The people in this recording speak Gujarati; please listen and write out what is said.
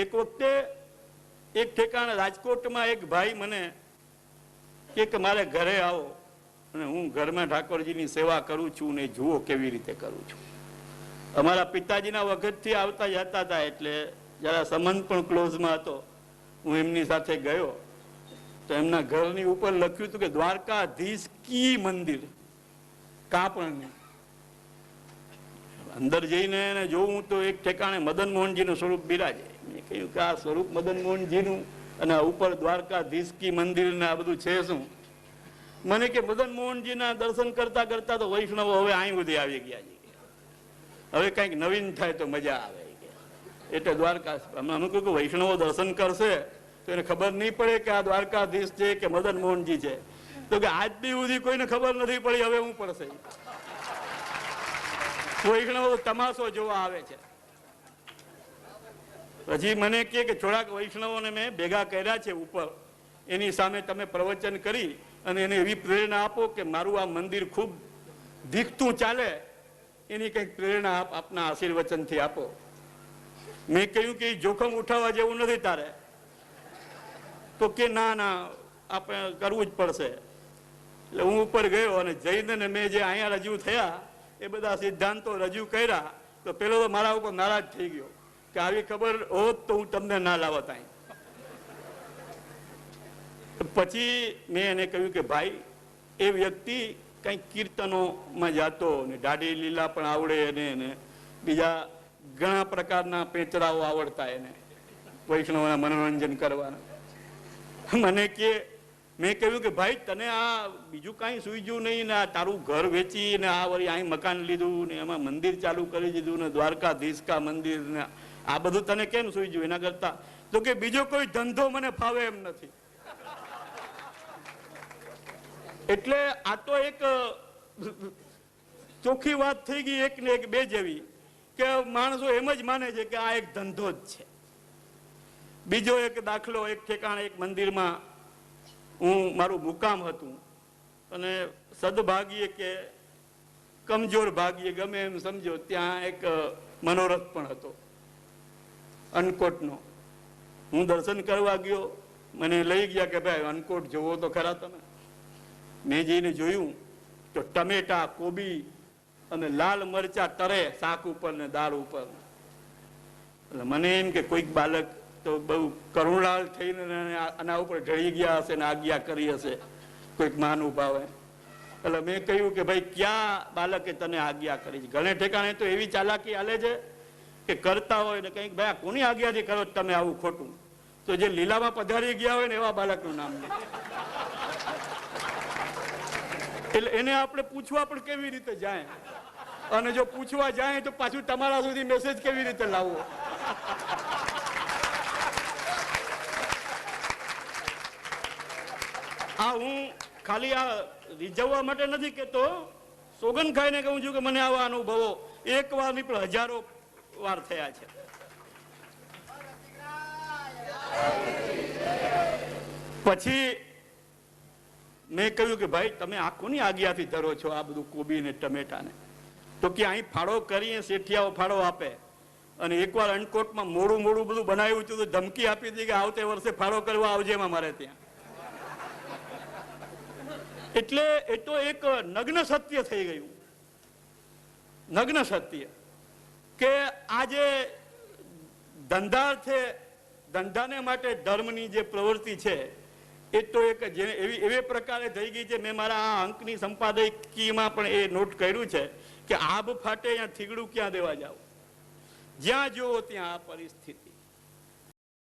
એક વખતે એક ઠેકાણે રાજકોટમાં એક ભાઈ મને કે મારે ઘરે આવો અને હું ઘરમાં ઠાકોરજીની સેવા કરું છું ને જુઓ કેવી રીતે કરું છું. અમારા પિતાજીના વખતથી આવતા જતા હતા, એટલે જરા સંબંધ પણ ક્લોઝમાં હતો. હું એમની સાથે ગયો તો એમના ઘરની ઉપર લખ્યું હતું કે દ્વારકાધીશ કી મંદિર, કાપણની. અંદર જઈને જોઉં તો એક ઠેકાણે મદન મોહનજીનું સ્વરૂપ બિરાજે. મેં કહ્યું કે આ સ્વરૂપ મદન મોહનજીનું અને ઉપર દ્વારકાધીશ કી મંદિર ને આ બધું છે શું? મને કે મદન મોહનજીના દર્શન કરતા કરતા તો વૈષ્ણવો હવે અહીં સુધી આવી ગયા છે, હવે કંઈક નવીન થાય તો મજા આવે. એટલે દ્વારકા અમે કહ્યું કે વૈષ્ણવો દર્શન કરશે તો એને ખબર નહીં પડે કે આ દ્વારકાધીશ છે કે મદન મોહનજી છે? તો કે આજ દી સુધી કોઈને ખબર નથી પડી, હવે હું પડશે. વૈષ્ણવો તમાશો જોવા આવે છે. પછી મને કે થોડાક વૈષ્ણવોને મેં ભેગા કર્યા છે ઉપર, એની સામે તમે પ્રવચન કરી અને એને એવી પ્રેરણા આપો કે મારું આ મંદિર ખૂબ દીખતું ચાલે, એની કંઈક પ્રેરણા આપના આશીર્વચનથી આપો. મેં કહ્યું કે જોખમ ઉઠાવવા જેવું નથી તારે. તો કે ના ના આપણે કરવું જ પડશે. એટલે હું ઉપર ગયો અને જઈને મેં જે અહીંયા રજૂ થયા એ બધા સિદ્ધાંતો રજૂ કર્યા તો પેલો તો મારા ઉપર નારાજ થઈ ગયો કે આવી ખબર હોત તો હું તમને ના લાવત અહીં. પછી મેં એને કહ્યું કે ભાઈ એ વ્યક્તિ કંઈક કીર્તનોમાં જાતો ને દાઢી લીલા પણ આવડે એને બીજા ઘણા પ્રકારના પેંચરાઓ આવડતા એને વૈષ્ણવના મનોરંજન કરવાના. મને કે મેં કહ્યું કે ભાઈ તને આ બીજું કાંઈ સૂઝ્યું નહીં ને આ તારું ઘર વેચી ને આ વળી અહીં મકાન લીધું ને એમાં મંદિર ચાલુ કરી દીધું ને દ્વારકાધીશ કા મંદિર ને આ બધું તને કેમ સૂઝ્યું? એના કરતા તો કે બીજો કોઈ ધંધો મને ફાવે એમ નથી. એટલે આ તો એક ચોખ્ખી વાત થઈ ગઈ, એક ને એક બે જેવી, કે માણસો એમ જ માને છે કે આ એક ધંધો જ છે. બીજો એક દાખલો, એક ઠેકાણે એક મંદિરમાં હું મારું મુકામ હતું અને સદભાગ્યે કે કમજોર ભાગ્યે ગમે એમ સમજો, ત્યાં એક મનોરથ પણ હતો અન્નકોટનો. હું દર્શન કરવા ગયો, મને લઈ ગયા કે ભાઈ અન્નકોટ જોવો તો ખરા તમે. મેં જઈને જોયું તો ટમેટા, કોબી અને લાલ મરચા તરે શાક ઉપર ને દાળ ઉપર. એટલે મને એમ કે કોઈક બાલક તો બહુ કરુણાળ થઈને આના ઉપર ઢળી ગયા હશે ને આજ્ઞા કરી હશે કોઈક મહાનુભાવે. એટલે મેં કહ્યું કે ભાઈ ક્યાં બાલકે તને આજ્ઞા કરી છે? ઘણે ઠેકાણે તો એવી ચાલાકી હાલે છે કે કરતા હોય ને કંઈક ભાઈ કોની આજ્ઞાથી કરો તમે આવું ખોટું? તો જે લીલામાં પધારી ગયા હોય ને એવા બાલકનું નામ લે. એટલે એને આપણે પૂછવા પણ કેવી રીતે જાય? અને જો પૂછવા જાય તો પાછું તમારા સુધી મેસેજ કેવી રીતે લાવવો? આ હું ખાલી આ રીઝવવા માટે નથી કહેતો, સોગન ખાઈને કહું છું કે મને આવા અનુભવો એક વાર નહીં પણ હજારો વાર થયા છે. પછી મેં કહ્યું કે ભાઈ તમે આ કોની આજ્ઞાથી ધરો છો આ બધું કોબી ને ટમેટા ને? તો કે અહીં ફાળો કરીએ, શેઠિયાઓ ફાળો આપે. અને એકવાર અન્નકોટમાં મોડું બધું બનાવ્યું હતું તો ધમકી આપી હતી કે આવતે વર્ષે ફાળો કરવા આવજે એમાં મારે ત્યાં. એટલે એ તો એક નગ્ન સત્ય થઈ ગયું, નગ્ન સત્ય કે આજે ધંધાર્થે, ધંધાને માટે ધર્મની જે પ્રવૃત્તિ છે એ તો એક એવી પ્રકારે થઈ ગઈ છે. મેં મારા આ અંકની સંપાદકીયમાં પણ એ નોટ કર્યું છે કે આબ ફાટે ત્યાં થીગડું ક્યાં દેવા જાવ, જ્યાં જુઓ ત્યાં આ પરિસ્થિતિ.